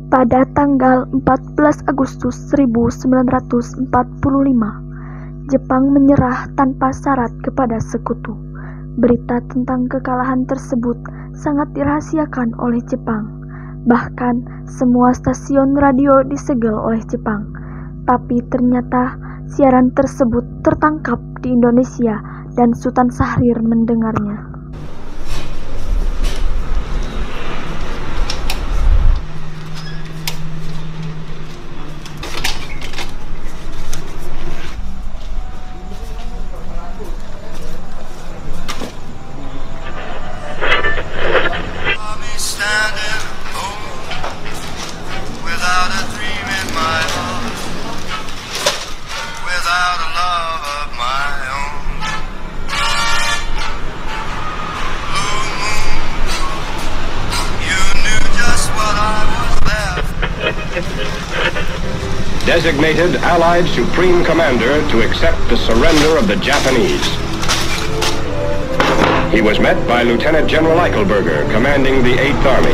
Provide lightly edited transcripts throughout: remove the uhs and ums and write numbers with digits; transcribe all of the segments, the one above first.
Pada tanggal 14 Agustus 1945, Jepang menyerah tanpa syarat kepada sekutu. Berita tentang kekalahan tersebut sangat dirahasiakan oleh Jepang. Bahkan semua stasiun radio disegel oleh Jepang. Tapi ternyata siaran tersebut tertangkap di Indonesia dan Sultan Syahrir mendengarnya. Designated Allied Supreme Commander to accept the surrender of the Japanese. He was met by Lieutenant General Eichelberger, commanding the 8th Army.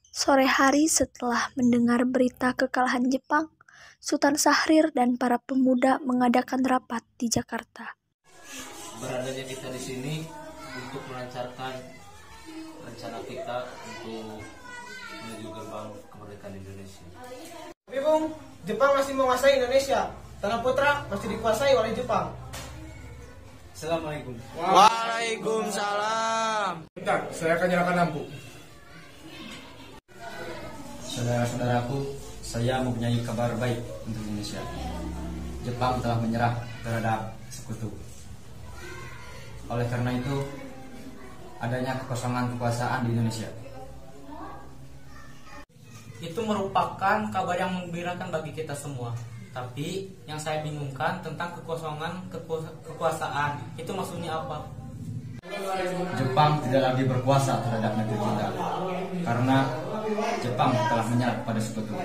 Sore hari setelah mendengar berita kekalahan Jepang, Sultan Syahrir dan para pemuda mengadakan rapat di Jakarta. Beradanya kita di sini untuk melancarkan rencana kita untuk menuju gerbang kemerdekaan Indonesia. Tapi Bung, Jepang masih menguasai Indonesia. Tanah Putra masih dikuasai oleh Jepang. Assalamualaikum. Waalaikumsalam. Bentar, saya akan nyalakan lampu. Saudara-saudaraku, saya mempunyai kabar baik untuk Indonesia. Jepang telah menyerah terhadap sekutu. Oleh karena itu, adanya kekosongan kekuasaan di Indonesia. Itu merupakan kabar yang menggembirakan bagi kita semua. Tapi yang saya bingungkan tentang kekosongan kekuasaan, itu maksudnya apa? Jepang tidak lagi berkuasa terhadap negeri kita karena Jepang telah menyerah pada sekutu.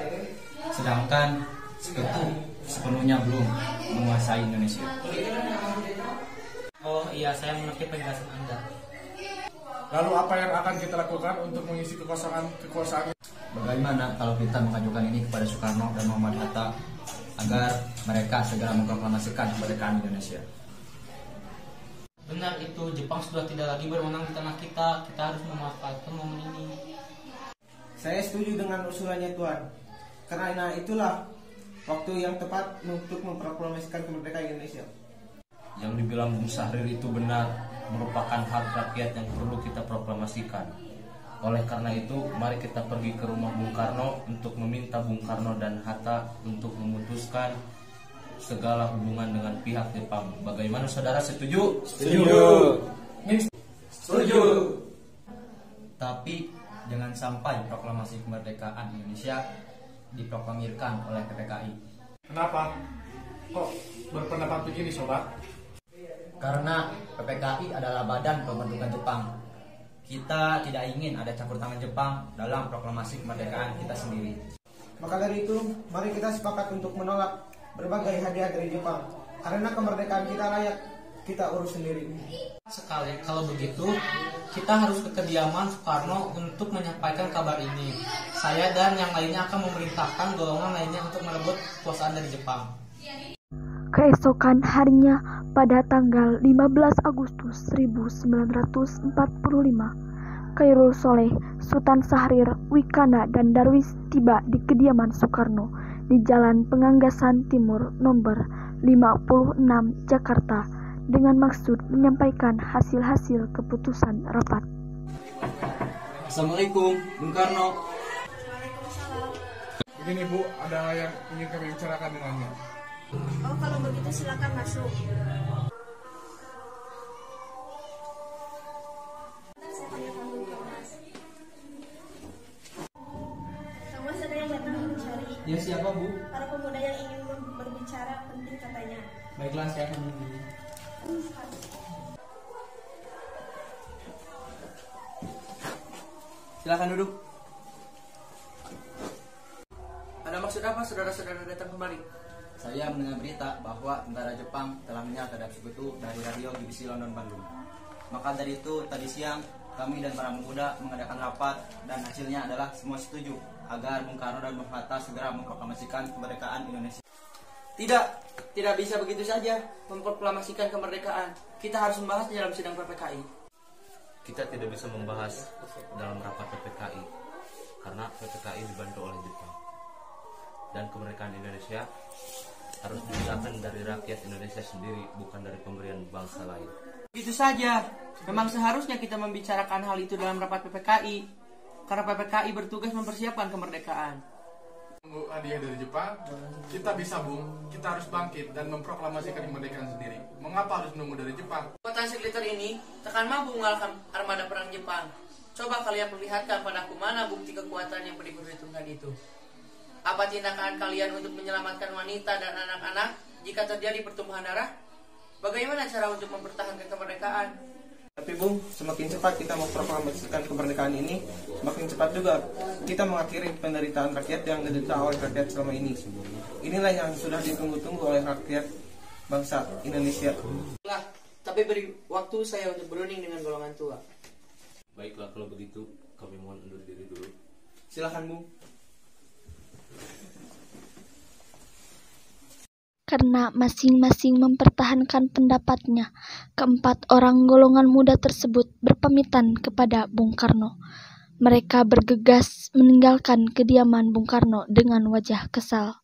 Sedangkan sekutu sepenuhnya belum menguasai Indonesia. Oh iya, saya mengerti penjelasan Anda. Lalu apa yang akan kita lakukan untuk mengisi kekosongan kekuasaan? Bagaimana kalau kita mengajukan ini kepada Soekarno dan Muhammad Hatta agar mereka segera memproklamasikan kemerdekaan Indonesia? Benar itu, Jepang sudah tidak lagi berwenang di tanah kita. Kita harus memanfaatkan momen ini. Saya setuju dengan usulannya Tuan. Karena itulah waktu yang tepat untuk memproklamasikan kemerdekaan Indonesia. Yang dibilang Bung Syahrir itu benar, merupakan hak rakyat yang perlu kita proklamasikan. Oleh karena itu, mari kita pergi ke rumah Bung Karno untuk meminta Bung Karno dan Hatta untuk memutuskan segala hubungan dengan pihak Jepang. Bagaimana saudara, setuju? Setuju. Setuju. Tapi jangan sampai proklamasi kemerdekaan Indonesia diproklamirkan oleh PPKI. Kenapa? Kok berpendapat begini, sobat? Karena PPKI adalah badan pembentukan Jepang. Kita tidak ingin ada campur tangan Jepang dalam proklamasi kemerdekaan kita sendiri. Maka dari itu, mari kita sepakat untuk menolak berbagai hadiah dari Jepang. Karena kemerdekaan kita layak kita urus sendiri. Sekali, kalau begitu, kita harus ke kediaman Soekarno untuk menyampaikan kabar ini. Saya dan yang lainnya akan memerintahkan golongan lainnya untuk merebut kekuasaan dari Jepang. Keesokan harinya, pada tanggal 15 Agustus 1945, Khairul Soleh, Sultan Syahrir, Wikana, dan Darwis tiba di kediaman Soekarno di Jalan Penganggasan Timur nomor 56 Jakarta dengan maksud menyampaikan hasil-hasil keputusan rapat. Assalamualaikum, Bung Karno. Begini Bu, ada yang ingin kami bicarakan dengannya. Oh, kalau begitu silakan masuk. Saya panggilkan dulu Kang Mas. Kang Mas, ada yang datang mencari. Ya, siapa, Bu? Para pemuda yang ingin berbicara penting katanya. Baiklah, saya akan menunggu. Silakan duduk. Ada maksud apa saudara-saudara datang kemari? Saya mendengar berita bahwa tentara Jepang telah menyerang sekutu dari radio BBC London Bandung. Maka dari itu tadi siang kami dan para pemuda mengadakan rapat dan hasilnya adalah semua setuju agar Bung Karno dan Bung Hatta segera memproklamasikan kemerdekaan Indonesia. Tidak bisa begitu saja memproklamasikan kemerdekaan. Kita harus membahasnya dalam sidang PPKI. Kita tidak bisa membahas dalam rapat PPKI karena PPKI dibantu oleh Jepang. Dan kemerdekaan Indonesia harus dipisahkan dari rakyat Indonesia sendiri, bukan dari pemberian bangsa lain. Begitu saja. Memang seharusnya kita membicarakan hal itu dalam rapat PPKI. Karena PPKI bertugas mempersiapkan kemerdekaan. Menunggu hadiah dari Jepang, kita bisa kita harus bangkit dan memproklamasikan kemerdekaan sendiri. Mengapa harus menunggu dari Jepang? Kekuatan sekiliter ini takkan mampu mengalahkan armada perang Jepang. Coba kalian perlihatkan padaku mana bukti kekuatan yang diperhitungkan itu. Apa tindakan kalian untuk menyelamatkan wanita dan anak-anak jika terjadi pertumpahan darah? Bagaimana cara untuk mempertahankan kemerdekaan? Tapi Bung, semakin cepat kita memproklamasikan kemerdekaan ini, semakin cepat juga kita mengakhiri penderitaan rakyat yang diderita oleh rakyat selama ini. Inilah yang sudah ditunggu-tunggu oleh rakyat bangsa Indonesia. Tapi beri waktu saya untuk berunding dengan golongan tua. Baiklah, kalau begitu kami mohon undur diri dulu. Silakan Bung. Karena masing-masing mempertahankan pendapatnya, keempat orang golongan muda tersebut berpamitan kepada Bung Karno. Mereka bergegas meninggalkan kediaman Bung Karno dengan wajah kesal.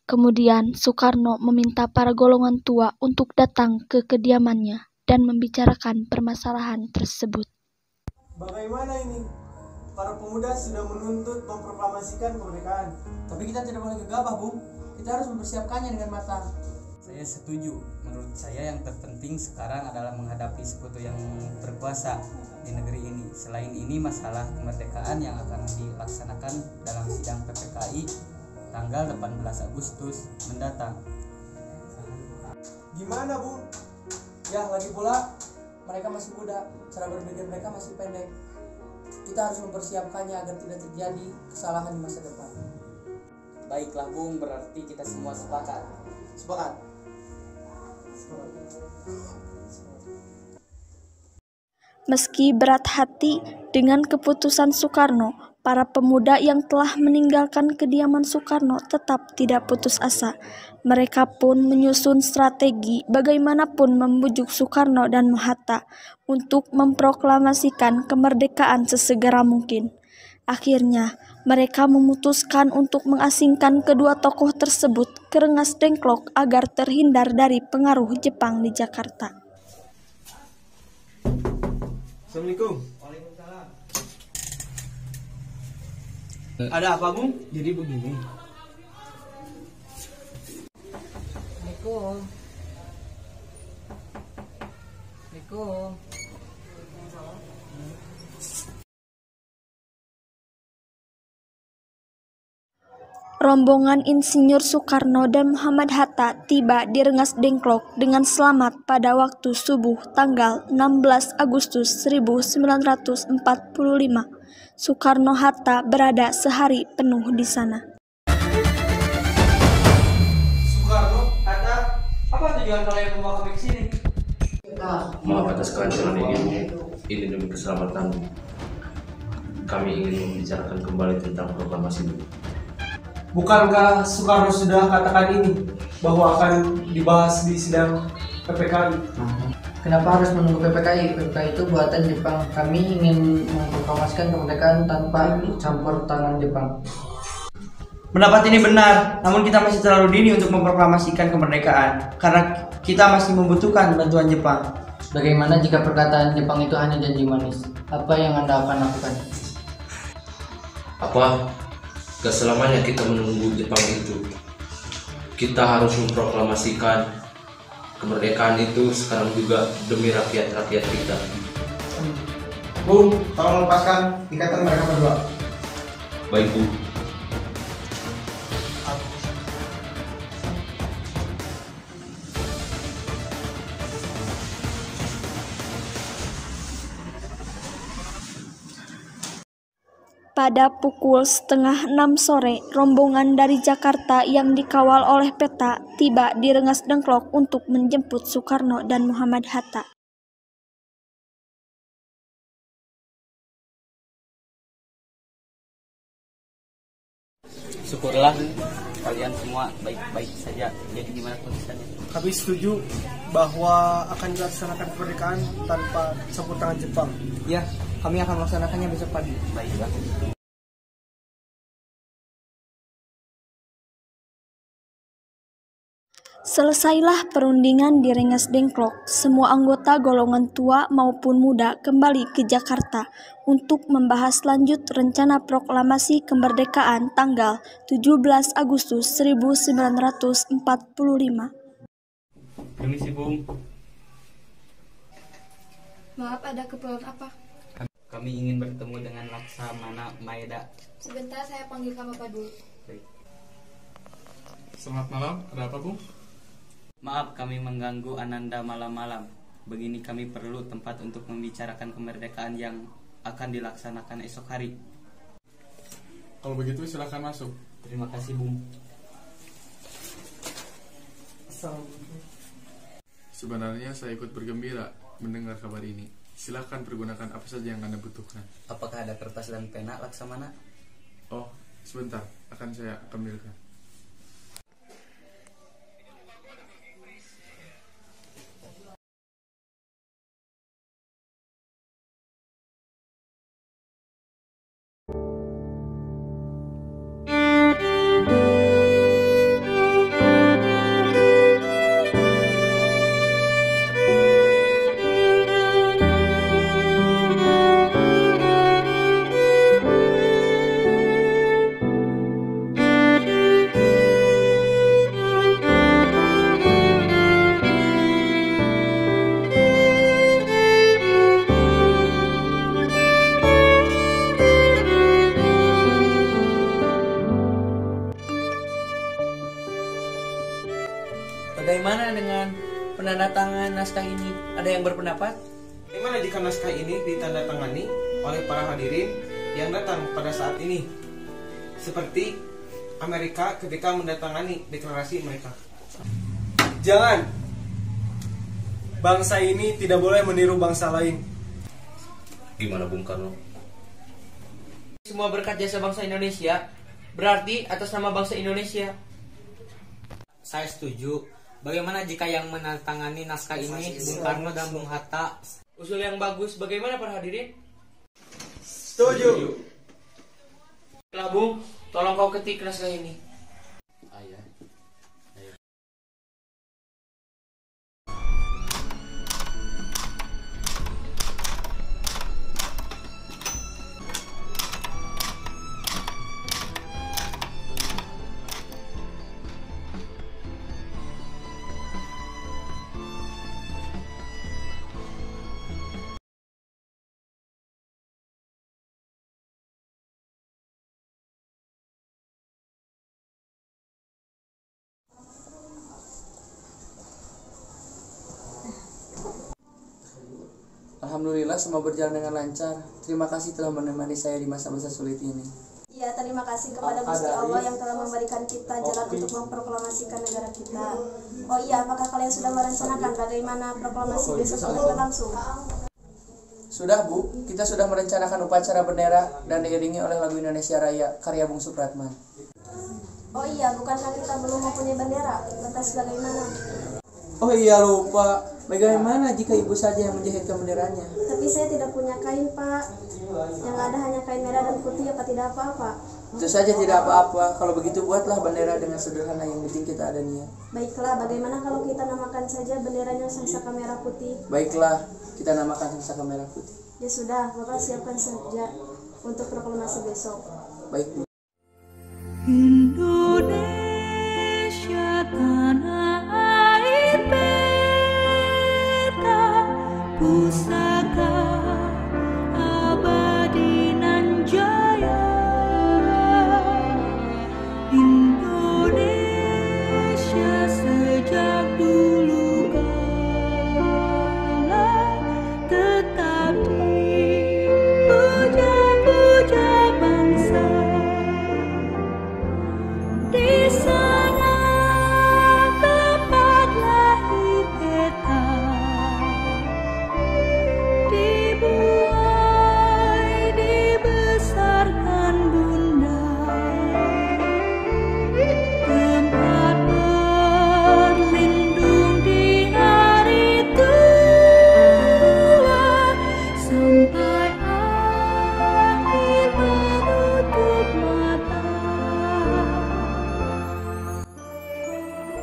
Kemudian Soekarno meminta para golongan tua untuk datang ke kediamannya dan membicarakan permasalahan tersebut. Bagaimana ini? Para pemuda sudah menuntut memproklamasikan kemerdekaan. Tapi kita tidak boleh gegabah, Bung. Kita harus mempersiapkannya dengan matang. Saya setuju. Menurut saya yang terpenting sekarang adalah menghadapi sekutu yang berkuasa di negeri ini. Selain ini masalah kemerdekaan yang akan dilaksanakan dalam sidang PPKI tanggal 18 Agustus mendatang. Gimana, Bung? Ya, lagi pula mereka masih muda, cara berpikir mereka masih pendek. Kita harus mempersiapkannya agar tidak terjadi kesalahan di masa depan. Baiklah Bung, berarti kita semua sepakat. Sepakat. Meski berat hati dengan keputusan Soekarno, para pemuda yang telah meninggalkan kediaman Soekarno tetap tidak putus asa. Mereka pun menyusun strategi bagaimanapun membujuk Soekarno dan Hatta untuk memproklamasikan kemerdekaan sesegera mungkin. Akhirnya, mereka memutuskan untuk mengasingkan kedua tokoh tersebut ke Rengas Dengklok agar terhindar dari pengaruh Jepang di Jakarta. Assalamualaikum. Waalaikumsalam. Ada apa, Bung? Jadi begini. Assalamualaikum. Assalamualaikum. Rombongan Insinyur Soekarno dan Muhammad Hatta tiba di Rengas Dengklok dengan selamat pada waktu subuh tanggal 16 Agustus 1945. Soekarno-Hatta berada sehari penuh di sana. Soekarno, Hatta, apa tujuan kalian membawa kami ke sini? Maaf atas kerancuan ini demi keselamatan. Kami ingin membicarakan kembali tentang proklamasi ini. Bukankah Soekarno sudah katakan ini bahwa akan dibahas di sidang PPKI? Kenapa harus menunggu PPKI? PPKI itu buatan Jepang. Kami ingin memproklamasikan kemerdekaan tanpa campur tangan Jepang. Pendapat ini benar, namun kita masih terlalu dini untuk memproklamasikan kemerdekaan karena kita masih membutuhkan bantuan Jepang. Bagaimana jika perkataan Jepang itu hanya janji manis? Apa yang Anda akan lakukan? Apa? Gak selamanya kita menunggu Jepang itu. kita harus memproklamasikan kemerdekaan itu sekarang juga demi rakyat-rakyat kita. Bu, tolong lepaskan ikatan mereka berdua. Baik, Bu. Pada pukul 5:30 sore, rombongan dari Jakarta yang dikawal oleh Peta tiba di Rengas Dengklok untuk menjemput Soekarno dan Muhammad Hatta. Syukurlah kalian semua baik-baik saja. Jadi gimana keputusannya? Kami setuju bahwa akan dilaksanakan kemerdekaan tanpa campur tangan Jepang. Ya, kami akan melaksanakannya besok pagi. Baiklah. Selesailah perundingan di Rengas Dengklok, semua anggota golongan tua maupun muda kembali ke Jakarta untuk membahas lanjut rencana proklamasi kemerdekaan tanggal 17 Agustus 1945. Permisi, Bung. Maaf, ada keperluan apa? Kami ingin bertemu dengan Laksamana Maeda. Sebentar, saya panggilkan Bapak dulu. Baik. Selamat malam, ada apa, Bung? Maaf kami mengganggu Ananda malam-malam. Begini kami perlu tempat untuk membicarakan kemerdekaan yang akan dilaksanakan esok hari. Kalau begitu silakan masuk. Terima kasih, Bung. Sebenarnya saya ikut bergembira mendengar kabar ini. Silakan pergunakan apa saja yang Anda butuhkan. Apakah ada kertas dan pena, Laksamana? Oh, sebentar, akan saya ambilkan. Bagaimana dengan penandatangan naskah ini? Ada yang berpendapat? Bagaimana jika naskah ini ditandatangani oleh para hadirin yang datang pada saat ini? Seperti Amerika ketika mendatangani deklarasi mereka. Jangan. Bangsa ini tidak boleh meniru bangsa lain. Gimana, Bung Karno? Semua berkat jasa bangsa Indonesia, berarti atas nama bangsa Indonesia. Saya setuju. Bagaimana jika yang menandatangani naskah ini Bung Karno dan Bung Hatta? Usul yang bagus. Bagaimana para hadirin? Setuju. Baiklah, Bung, tolong kau ketik naskah ini. Alhamdulillah semua berjalan dengan lancar. Terima kasih telah menemani saya di masa-masa sulit ini. Ya, terima kasih kepada Gusti Allah yang telah memberikan kita jalan untuk memproklamasikan negara kita. Oh iya, apakah kalian sudah merencanakan bagaimana proklamasi besok akan berlangsung? Sudah, Bu. Kita sudah merencanakan upacara bendera dan diiringi oleh lagu Indonesia Raya karya Bung Supratman. Oh iya, bukankah kita belum mempunyai bendera? Lantas bagaimana? Oh iya, lupa. Bagaimana jika ibu saja yang menjahitkan benderanya? Tapi saya tidak punya kain, Pak. Yang ada hanya kain merah dan putih, apa tidak apa-apa? Itu saja tidak apa-apa. Kalau begitu buatlah bendera dengan sederhana, yang penting kita ada niat. Baiklah, bagaimana kalau kita namakan saja benderanya Sangsaka Merah Putih? Baiklah, kita namakan Sangsaka Merah Putih. Ya sudah, Bapak siapkan saja untuk proklamasi besok. Baik, Bu. Indonesia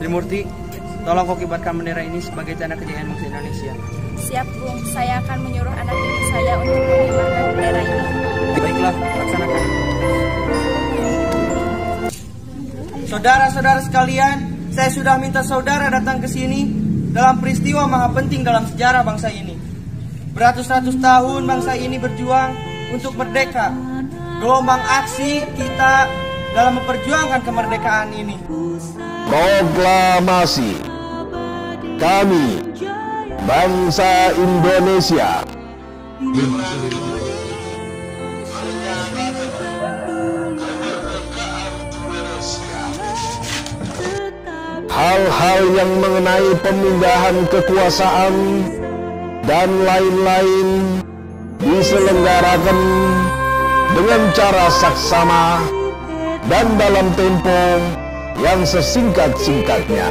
Trimurti, tolong kau kibarkan bendera ini sebagai tanda kejayaan bangsa Indonesia. Siap, Bung. Saya akan menyuruh anak didik saya untuk mengibarkan bendera ini. Baiklah, laksanakan. Saudara-saudara sekalian, saya sudah minta saudara datang ke sini dalam peristiwa maha penting dalam sejarah bangsa ini. Beratus-ratus tahun bangsa ini berjuang untuk merdeka. Gelombang aksi kita dalam memperjuangkan kemerdekaan ini. Proklamasi. Kami, bangsa Indonesia. Hal-hal yang mengenai pemindahan kekuasaan dan lain-lain diselenggarakan dengan cara saksama dan dalam tempo yang sesingkat-singkatnya.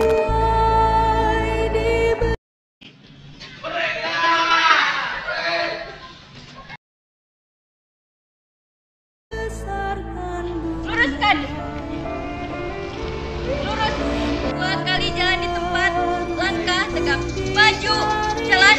Luruskan. Lurus. 2 kali jalan di tempat. Langkah tegap. Maju. Jalan.